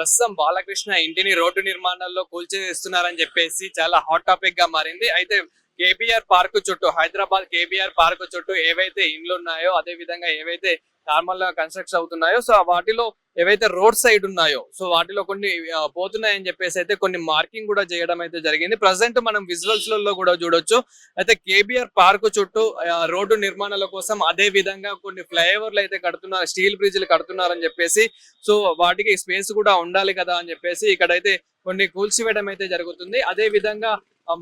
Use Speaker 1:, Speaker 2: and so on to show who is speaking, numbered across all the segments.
Speaker 1: ప్రస్తుతం బాలకృష్ణ ఇంటిని రోడ్డు నిర్మాణాల్లో కూల్చేస్తున్నారని చెప్పేసి చాలా హాట్ టాపిక్ గా మారింది. అయితే కేబీఆర్ పార్క్ చుట్టూ, హైదరాబాద్ కేబీఆర్ పార్క్ చుట్టూ ఏవైతే ఇండ్లు ఉన్నాయో, అదే విధంగా ఏవైతే నార్మల్ గా కన్స్ట్రక్షన్ అవుతున్నాయో, సో వాటిలో ఏవైతే రోడ్ సైడ్ ఉన్నాయో, సో వాటిలో కొన్ని పోతున్నాయని చెప్పేసి అయితే కొన్ని మార్కింగ్ కూడా చేయడం అయితే జరిగింది. ప్రజెంట్ మనం విజువల్స్ లలో కూడా చూడొచ్చు. అయితే కేబీఆర్ పార్క్ చుట్టూ రోడ్డు నిర్మాణాల కోసం, అదే విధంగా కొన్ని ఫ్లైఓవర్లు అయితే కడుతున్నారు, స్టీల్ బ్రిడ్జ్లు కడుతున్నారని చెప్పేసి, సో వాటికి స్పేస్ కూడా ఉండాలి కదా అని చెప్పేసి ఇక్కడైతే కొన్ని కూల్చివేయడం అయితే జరుగుతుంది. అదే విధంగా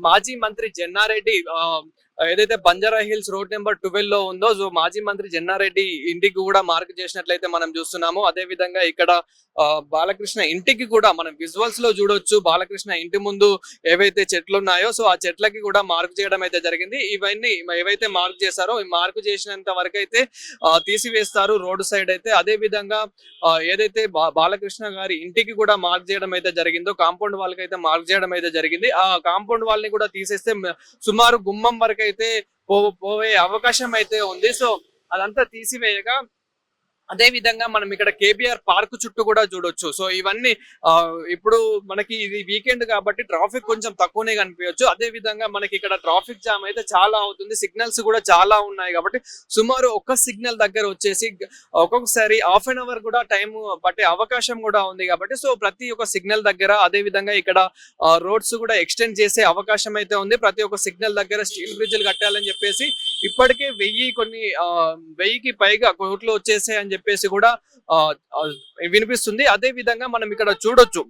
Speaker 1: మాజీ మంత్రి చెన్నారెడ్డి ఏదైతే బంజారా హిల్స్ రోడ్ నెంబర్ 12 లో ఉందో, సో మాజీ మంత్రి చెన్నారెడ్డి ఇంటికి కూడా మార్క్ చేసినట్లయితే మనం చూస్తున్నాము. అదే విధంగా ఇక్కడ బాలకృష్ణ ఇంటికి కూడా మనం విజువల్స్ లో చూడొచ్చు. బాలకృష్ణ ఇంటి ముందు ఏవైతే చెట్లు ఉన్నాయో, సో ఆ చెట్లకి కూడా మార్క్ చేయడం అయితే జరిగింది. ఇవన్నీ ఏవైతే మార్క్ చేశారో, ఈ మార్క్ చేసినంత వరకు అయితే తీసివేస్తారు రోడ్డు సైడ్ అయితే. అదే విధంగా ఏదైతే బాలకృష్ణ గారి ఇంటికి కూడా మార్క్ చేయడం అయితే జరిగిందో, కాంపౌండ్ వాళ్ళకి అయితే మార్క్ చేయడం అయితే జరిగింది. ఆ కాంపౌండ్ వాళ్ళని కూడా తీసేస్తే సుమారు గుమ్మం వరకు అయితే పోయే అవకాశం అయితే ఉంది. సో అదంతా తీసివేయగా, అదే విధంగా మనం ఇక్కడ కేబీఆర్ పార్క్ చుట్టూ కూడా చూడొచ్చు. సో ఇవన్నీ ఇప్పుడు మనకి ఇది వీకెండ్ కాబట్టి ట్రాఫిక్ కొంచెం తక్కువనే కనిపించవచ్చు. అదే విధంగా మనకి ఇక్కడ ట్రాఫిక్ జామ్ అయితే చాలా అవుతుంది. సిగ్నల్స్ కూడా చాలా ఉన్నాయి కాబట్టి సుమారు ఒక్క సిగ్నల్ దగ్గర వచ్చేసి ఒక్కొక్కసారి ½ కూడా టైం పట్టే అవకాశం కూడా ఉంది కాబట్టి, సో ప్రతి ఒక్క సిగ్నల్ దగ్గర, అదే విధంగా ఇక్కడ రోడ్స్ కూడా ఎక్స్టెండ్ చేసే అవకాశం అయితే ఉంది. ప్రతి ఒక్క సిగ్నల్ దగ్గర స్టీల్ బ్రిడ్జ్లు కట్టాలని చెప్పేసి ఇప్పటికే 1000కి పైగా కోట్లు వచ్చేసాయి అని చెప్పేసి కూడా వినిపిస్తుంది. అదే విధంగా మనం ఇక్కడ చూడొచ్చు.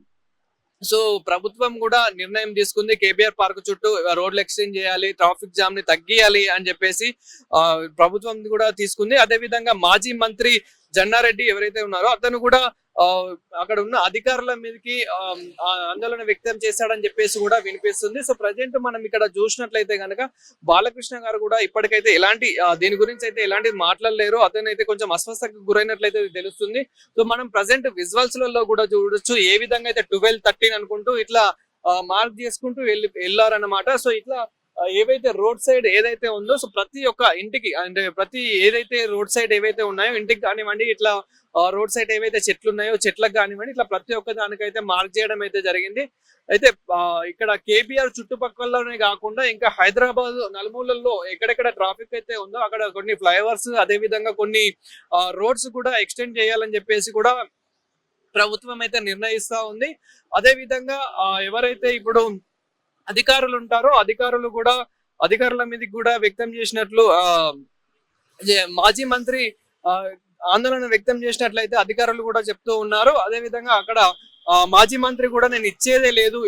Speaker 1: సో ప్రభుత్వం కూడా నిర్ణయం తీసుకుంది, కేబీఆర్ పార్క్ చుట్టూ రోడ్లు ఎక్స్టెండ్ చేయాలి, ట్రాఫిక్ జామ్ ని తగ్గియాలి అని చెప్పేసి ప్రభుత్వం కూడా తీసుకుంది. అదే విధంగా మాజీ మంత్రి చెన్నారెడ్డి ఎవరైతే ఉన్నారో అతను కూడా అక్కడ ఉన్న అధికారుల మీదకి ఆందోళన వ్యక్తం చేశాడని చెప్పేసి కూడా వినిపిస్తుంది. సో ప్రజెంట్ మనం ఇక్కడ చూసినట్లయితే కనుక బాలకృష్ణ గారు కూడా ఇప్పటికైతే ఎలాంటి దీని గురించి అయితే ఎలాంటి మాట్లాడలేరు. అతను అయితే కొంచెం అస్వస్థకు గురైనట్లయితే తెలుస్తుంది. సో మనం ప్రజెంట్ విజువల్స్ లలో కూడా చూడొచ్చు ఏ విధంగా అయితే 12:13 అనుకుంటూ ఇట్లా మార్క్ చేసుకుంటూ వెళ్ళారన్నమాట. సో ఇట్లా ఏవైతే రోడ్ సైడ్ ఏదైతే ఉందో, సో ప్రతి ఒక్క ఇంటికి, అంటే ప్రతి ఏదైతే రోడ్ సైడ్ ఏవైతే ఉన్నాయో ఇంటికి కానివ్వండి, ఇట్లా రోడ్ సైడ్ ఏవైతే చెట్లు ఉన్నాయో చెట్లకు కానివ్వండి, ఇట్లా ప్రతి ఒక్క దానికైతే మార్క్ చేయడం అయితే జరిగింది. అయితే ఇక్కడ కేబీఆర్ చుట్టుపక్కలనే కాకుండా ఇంకా హైదరాబాద్ నలుమూలల్లో ఎక్కడెక్కడ ట్రాఫిక్ అయితే ఉందో అక్కడ కొన్ని ఫ్లైఓవర్స్, అదే విధంగా కొన్ని రోడ్స్ కూడా ఎక్స్టెండ్ చేయాలని చెప్పేసి కూడా ప్రభుత్వం అయితే నిర్ణయిస్తా ఉంది. అదే విధంగా ఎవరైతే ఇప్పుడు అధికారులు ఉంటారో అధికారుల మీదకి కూడా వ్యక్తం చేసినట్లు మాజీ మంత్రి ఆందోళన వ్యక్తం చేసినట్లయితే అధికారులు కూడా చెప్తూ ఉన్నారు. అదే విధంగా అక్కడ మాజీ మంత్రి కూడా నేను ఇచ్చేదే లేదు,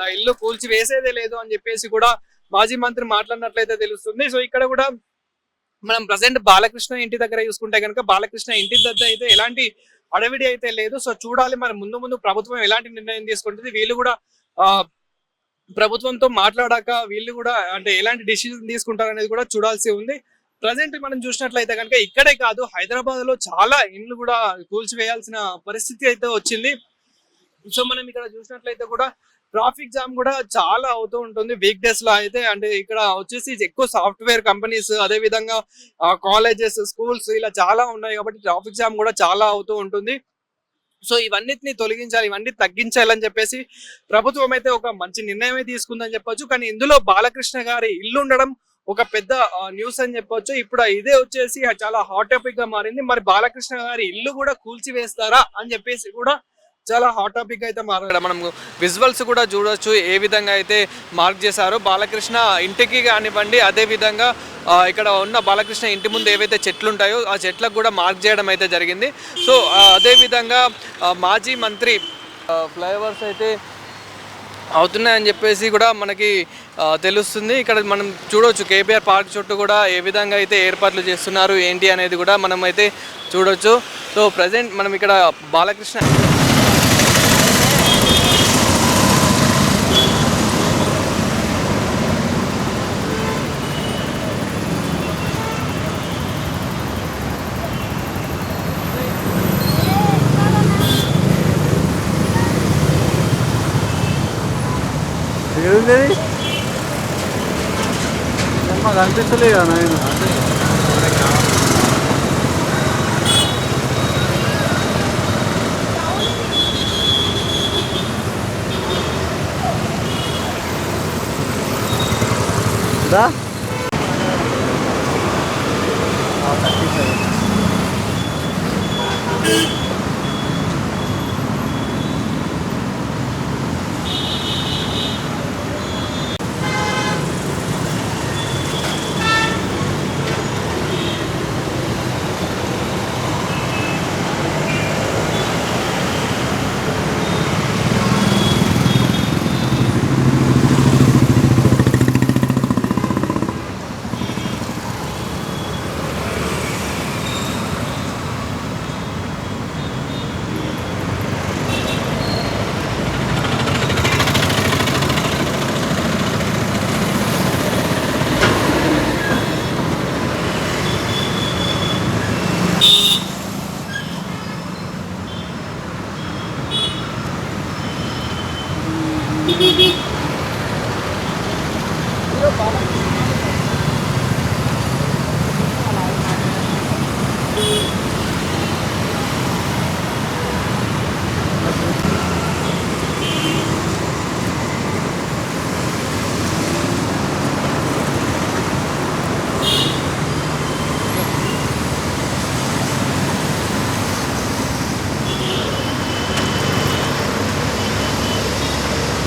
Speaker 1: నా ఇల్లు కూల్చి వేసేదే లేదు అని చెప్పేసి కూడా మాజీ మంత్రి మాట్లాడినట్లయితే తెలుస్తుంది. సో ఇక్కడ కూడా మనం ప్రజెంట్ బాలకృష్ణ ఇంటి దగ్గర చూసుకుంటే కనుక బాలకృష్ణ ఇంటి దగ్గర అయితే ఎలాంటి అడవిడి అయితే లేదు. సో చూడాలి మరి ముందు ప్రభుత్వం ఎలాంటి నిర్ణయం తీసుకుంటుంది, వీళ్ళు కూడా ప్రభుత్వంతో మాట్లాడాక వీళ్ళు కూడా అంటే ఎలాంటి డిసిజన్ తీసుకుంటారు అనేది కూడా చూడాల్సి ఉంది. ప్రజెంట్ మనం చూసినట్లయితే కనుక ఇక్కడే కాదు, హైదరాబాద్ లో చాలా ఇండ్లు కూడా కూల్చివేయాల్సిన పరిస్థితి అయితే వచ్చింది. సో మనం ఇక్కడ చూసినట్లయితే కూడా ట్రాఫిక్ జామ్ కూడా చాలా అవుతూ ఉంటుంది వీక్ డేస్ లో అయితే. అంటే ఇక్కడ వచ్చేసి ఎక్కువ సాఫ్ట్వేర్ కంపెనీస్, అదే విధంగా కాలేజెస్, స్కూల్స్ ఇలా చాలా ఉన్నాయి కాబట్టి ట్రాఫిక్ జామ్ కూడా చాలా అవుతూ ఉంటుంది. సో ఇవన్నిటిని తొలగించాలి, ఇవన్నీ తగ్గించాలని చెప్పేసి ప్రభుత్వం అయితే ఒక మంచి నిర్ణయమే తీసుకుందని చెప్పొచ్చు. కానీ ఇందులో బాలకృష్ణ గారి ఇల్లు ఉండడం ఒక పెద్ద న్యూస్ అని చెప్పొచ్చు. ఇప్పుడు ఇదే వచ్చేసి చాలా హాట్ టాపిక్ గా మారింది. మరి బాలకృష్ణ గారి ఇల్లు కూడా కూల్చివేస్తారా అని చెప్పేసి కూడా చాలా హాట్ టాపిక్ అయితే మారాడు. మనం విజువల్స్ కూడా చూడొచ్చు ఏ విధంగా అయితే మార్క్ చేశారో బాలకృష్ణ ఇంటికి కానివ్వండి, అదే విధంగా ఇక్కడ ఉన్న బాలకృష్ణ ఇంటి ముందు ఏవైతే చెట్లు ఉంటాయో ఆ చెట్లకు కూడా మార్క్ చేయడం అయితే జరిగింది. సో అదే విధంగా మాజీ మంత్రి ఫ్లైఓవర్స్ అయితే అవుతున్నాయని చెప్పేసి కూడా మనకి తెలుస్తుంది. ఇక్కడ మనం చూడొచ్చు కేబీఆర్ పార్క్ చుట్టూ కూడా ఏ విధంగా అయితే ఏర్పాట్లు చేస్తున్నారు ఏంటి అనేది కూడా మనం అయితే చూడొచ్చు. సో ప్రజెంట్ మనం ఇక్కడ బాలకృష్ణ
Speaker 2: మాకు అనిపిస్తలే కదా నాయన.